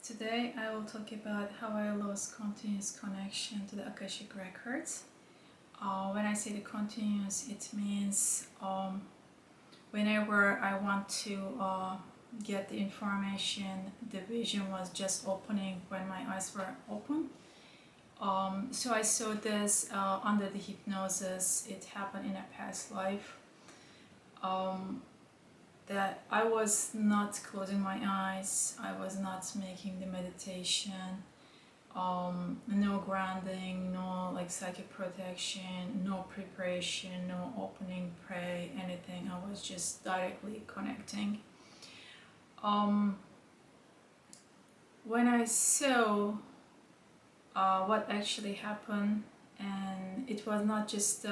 Today I will talk about how I lost continuous connection to the Akashic Records. When I say the continuous, it means whenever I want to get the information, the vision was just opening when my eyes were open. So I saw this under the hypnosis. It happened in a past life. That I was not closing my eyes, I was not making the meditation, no grounding, no like psychic protection, no preparation, no opening, pray, anything. I was just directly connecting. When I saw what actually happened, and it was not just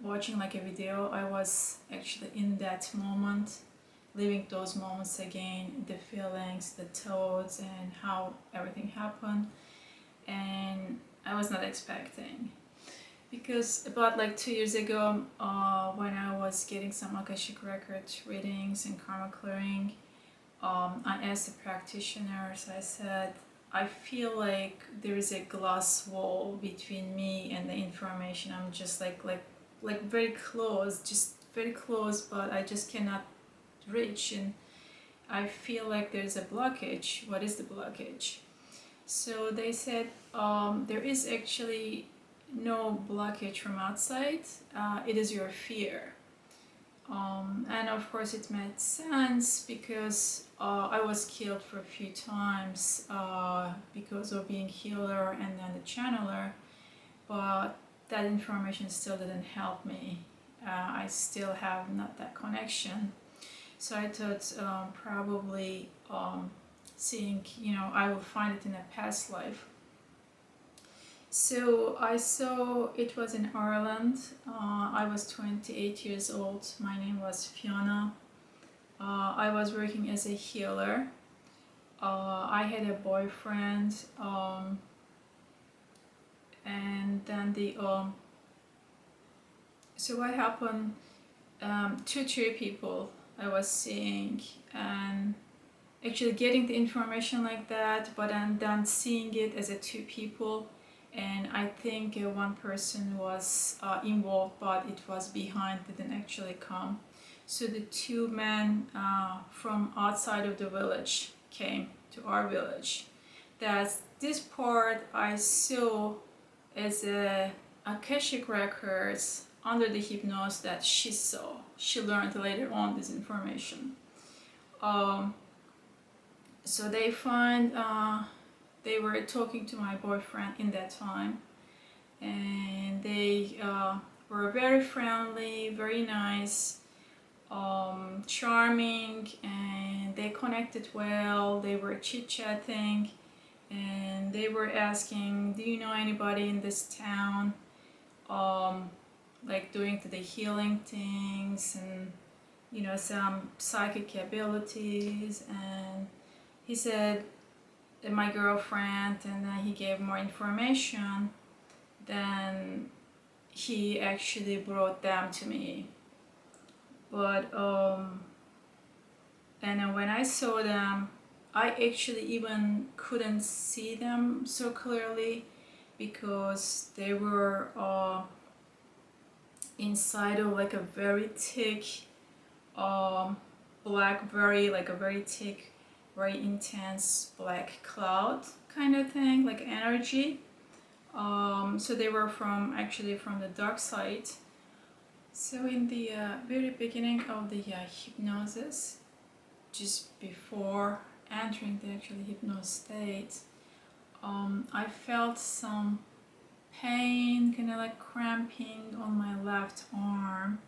watching like a video, I was actually in that moment, living those moments again, the feelings, the thoughts, and how everything happened. And I was not expecting, because about like 2 years ago, when I was getting some Akashic Records readings and karma clearing, I asked the practitioners, I said, I feel like there is a glass wall between me and the information. I'm just like very close, just very close, but I just cannot reach, and I feel like there's a blockage. What is the blockage? So they said there is actually no blockage from outside. It is your fear. And of course it made sense, because I was killed for a few times because of being healer and then the channeler, but that information still didn't help me. I still have not that connection. So I thought probably seeing, I will find it in a past life. So I saw it was in Ireland. I was 28 years old. My name was Fiona. I was working as a healer. I had a boyfriend, and then so what happened, 2-3 people I was seeing, and actually getting the information like that, but then seeing it as a 2 people. And I think one person was involved, but it was behind, didn't actually come. So the 2 men from outside of the village came to our village. This part I saw as a Akashic Records under the hypnosis that she saw. She learned later on this information. So they find they were talking to my boyfriend in that time, and they were very friendly, very nice, charming, and they connected well. They were chit-chatting, and they were asking, do you know anybody in this town like doing the healing things and some psychic abilities? And he said, my girlfriend, and then he gave more information. Then he actually brought them to me. But and when I saw them, I actually even couldn't see them so clearly, because they were inside of like a very thick black, very thick, very intense black cloud kind of thing, like energy. So they were actually from the dark side. So in the very beginning of the hypnosis, just before entering the actual hypnosis state, I felt some pain, kind of like cramping on my left arm,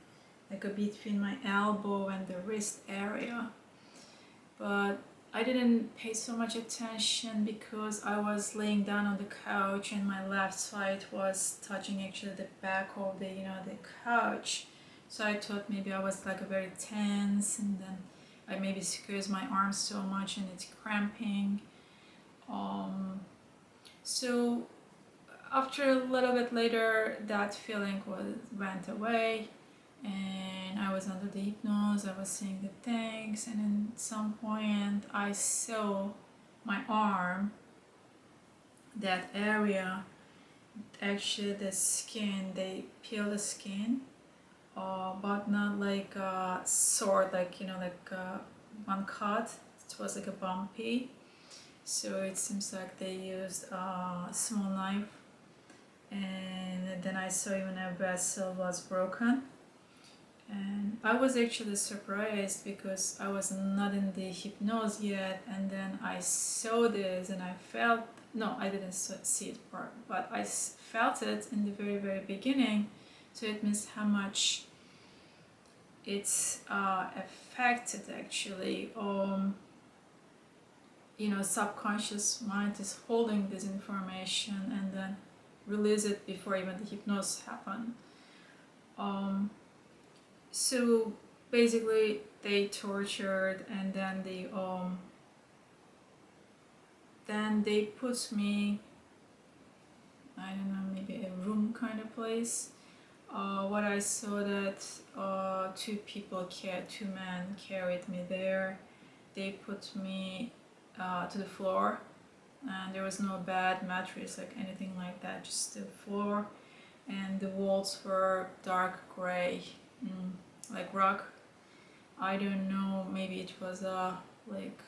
like between my elbow and the wrist area. But I didn't pay so much attention, because I was laying down on the couch and my left side was touching actually the back of the the couch. So I thought maybe I was like very tense, and then I maybe squeezed my arm so much and it's cramping. So after a little bit later, that feeling went away, and I was under the hypnosis. I was seeing the things, and at some point I saw my arm, that area, actually the skin, they peel the skin, but not like a sword, like like one cut. It was like a bumpy, so it seems like they used a small knife. And then I saw even a vessel was broken, and I was actually surprised because I was not in the hypnosis yet, and then I saw this and I felt, no, I didn't see it part, but I felt it in the very, very beginning. So it means how much it's affected actually. Subconscious mind is holding this information and then release it before even the hypnosis happen. So basically they tortured, and then they put me, I don't know, maybe a room kind of place. What I saw that two men carried me there. They put me to the floor, and there was no bed, mattress, like anything like that, just the floor, and the walls were dark gray, like rock. I don't know, maybe it was like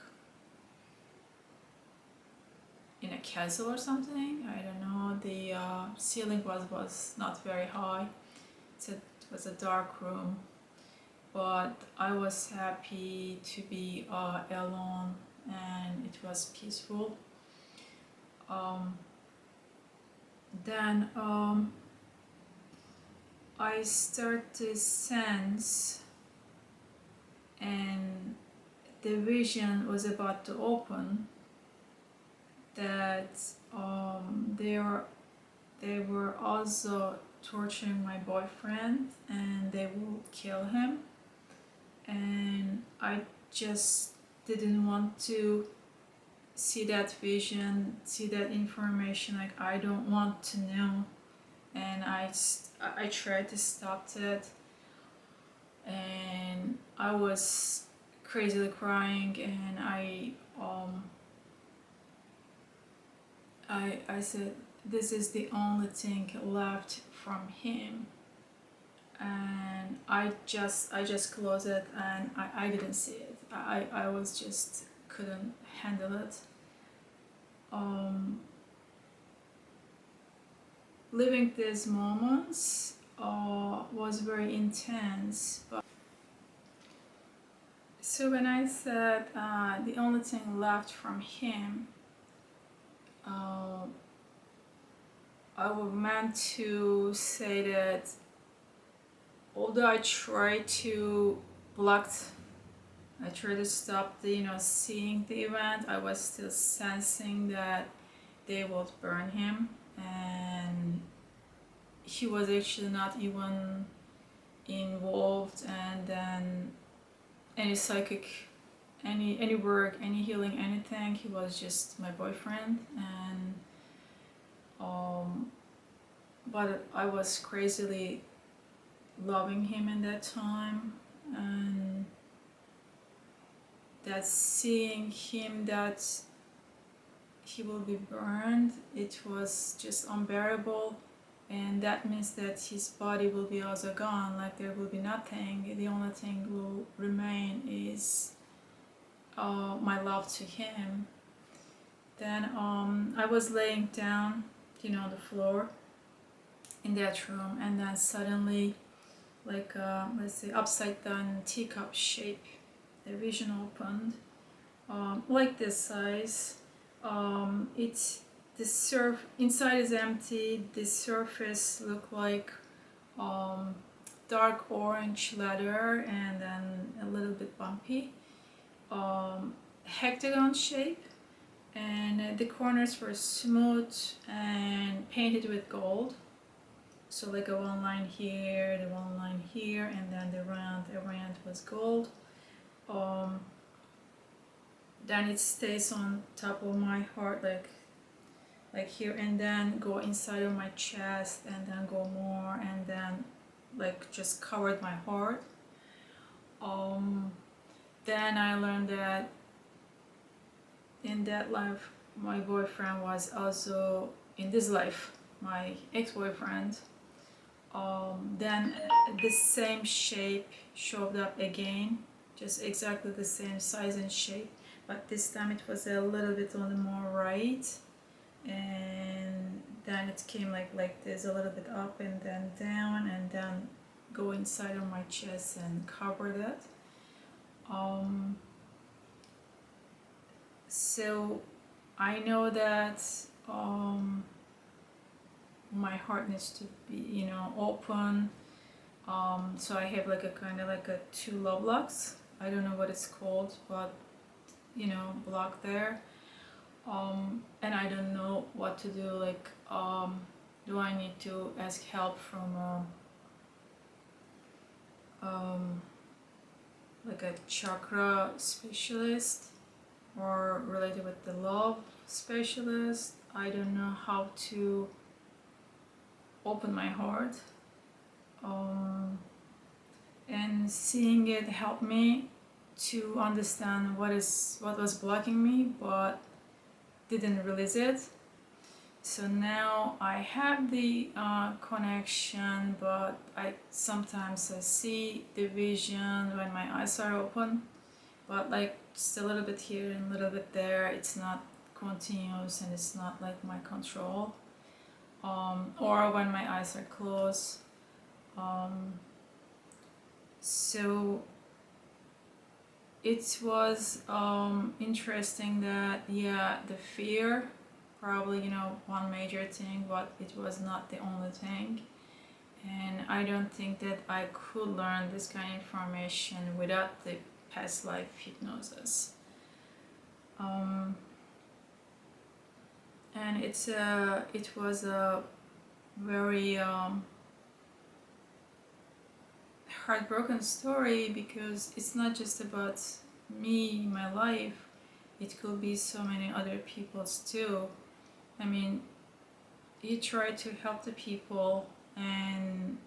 in a castle or something. I don't know. The ceiling was not very high. It was a dark room, but I was happy to be alone, and it was peaceful. Then I start to sense, and the vision was about to open, that they were also torturing my boyfriend, and they will kill him, and I just didn't want to see that vision, see that information. Like, I don't want to know, and I tried to stop it, and I was crazily crying, and I said, this is the only thing left from him, and I just closed it, and I didn't see it. I was just couldn't handle it. Living these moments was very intense. So when I said the only thing left from him, I meant to say that although I tried to stop the seeing the event, I was still sensing that they would burn him, and he was actually not even involved, and then any psychic, any work, any healing, anything. He was just my boyfriend, and but I was crazily loving him in that time, and that seeing him, that he will be burned, it was just unbearable. And that means that his body will be also gone, like there will be nothing. The only thing will remain is my love to him. Then I was laying down, on the floor in that room, and then suddenly, like let's say upside down teacup shape, the vision opened, like this size. It's the inside is empty. The surface looked like dark orange leather, and then a little bit bumpy, hexagon shape, and the corners were smooth and painted with gold. So like a one line here, the one line here, and then the round was gold. Then it stays on top of my heart, like here, and then go inside of my chest, and then go more, and then like just covered my heart. Then I learned that in that life my boyfriend was also in this life my ex-boyfriend. Then the same shape showed up again, just exactly the same size and shape, but this time it was a little bit on the more right, and then it came like this, a little bit up and then down, and then go inside of my chest and cover that. So I know that my heart needs to be, you know, open. So I have like a kind of like a 2 love blocks. I don't know what it's called, but you know, block there. And I don't know what to do. Like, do I need to ask help from like a chakra specialist or related with the love specialist? I don't know how to open my heart. And seeing it helped me to understand what was blocking me, but didn't release it. So now I have the connection, but I sometimes I see the vision when my eyes are open, but like just a little bit here and a little bit there. It's not continuous and it's not like my control. Or when my eyes are closed. So it was interesting that, yeah, the fear, probably, you know, one major thing, but it was not the only thing. And I don't think that I could learn this kind of information without the past life hypnosis. And it was a very heartbroken story, because it's not just about me, my life. It could be so many other people's too. I mean, you try to help the people and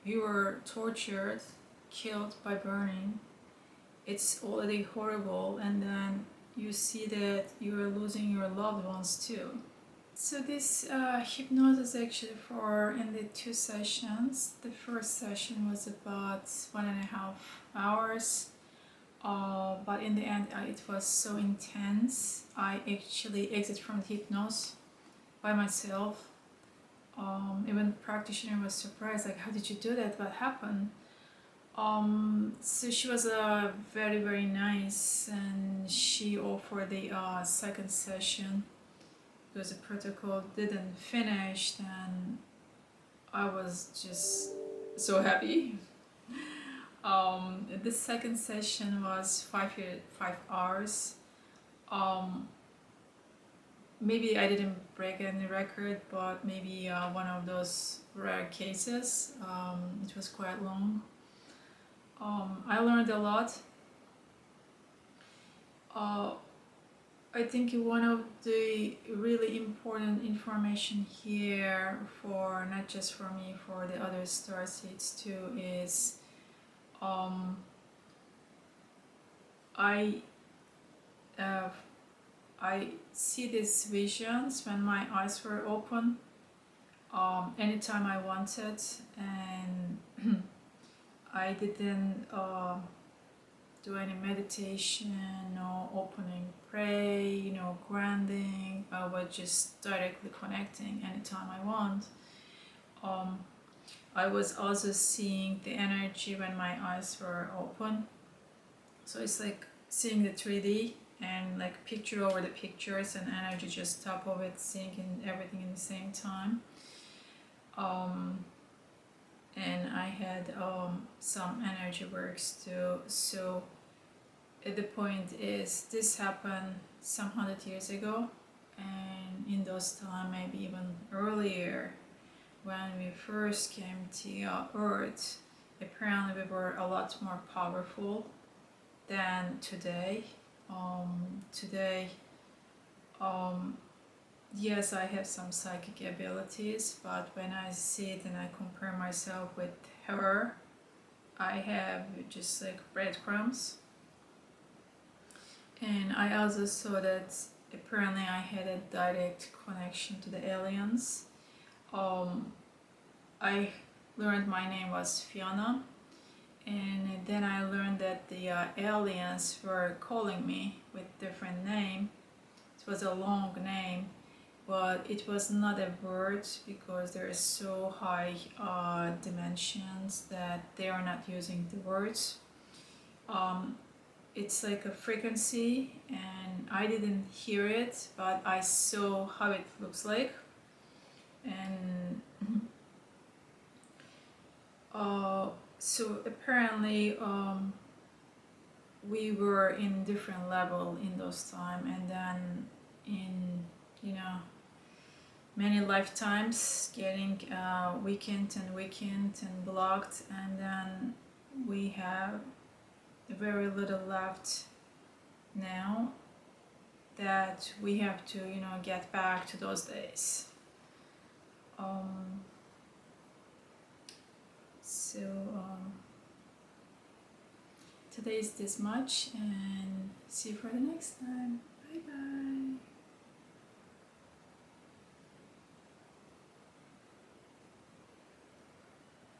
you were tortured, killed by burning. It's already horrible, and then you see that you are losing your loved ones too. So this hypnosis actually for in the 2 sessions. The first session was about 1.5 hours, but in the end it was so intense. I actually exit from the hypnosis by myself. Even the practitioner was surprised, like, how did you do that? What happened? So she was very, very nice, and she offered the second session because the protocol didn't finish, and I was just so happy. The second session was 5 hours. Maybe I didn't break any record, but maybe one of those rare cases. It was quite long. I learned a lot. I think one of the really important information here, for not just for me, for the other star seeds too, is I see these visions when my eyes were open, anytime I wanted, and I didn't do any meditation, no opening pray, no grounding. I was just directly connecting anytime I want. I was also seeing the energy when my eyes were open. So it's like seeing the 3D and like picture over the pictures and energy just top of it, seeing everything in the same time. And I had some energy works too. So the point is, this happened some 100 years ago, and in those time, maybe even earlier, when we first came to Earth, apparently we were a lot more powerful than today. Today, yes, I have some psychic abilities, but when I see it and I compare myself with her, I have just like breadcrumbs. And I also saw that apparently I had a direct connection to the aliens. I learned my name was Fiona, and then I learned that the aliens were calling me with different name. It was a long name, but it was not a word because there is so high dimensions that they are not using the words. It's like a frequency, and I didn't hear it, but I saw how it looks like. And so apparently we were in different level in those time, and then in, you know, many lifetimes getting weakened and blocked, and then we have very little left now that we have to, you know, get back to those days. So today is this much, and see you for the next time. Bye bye.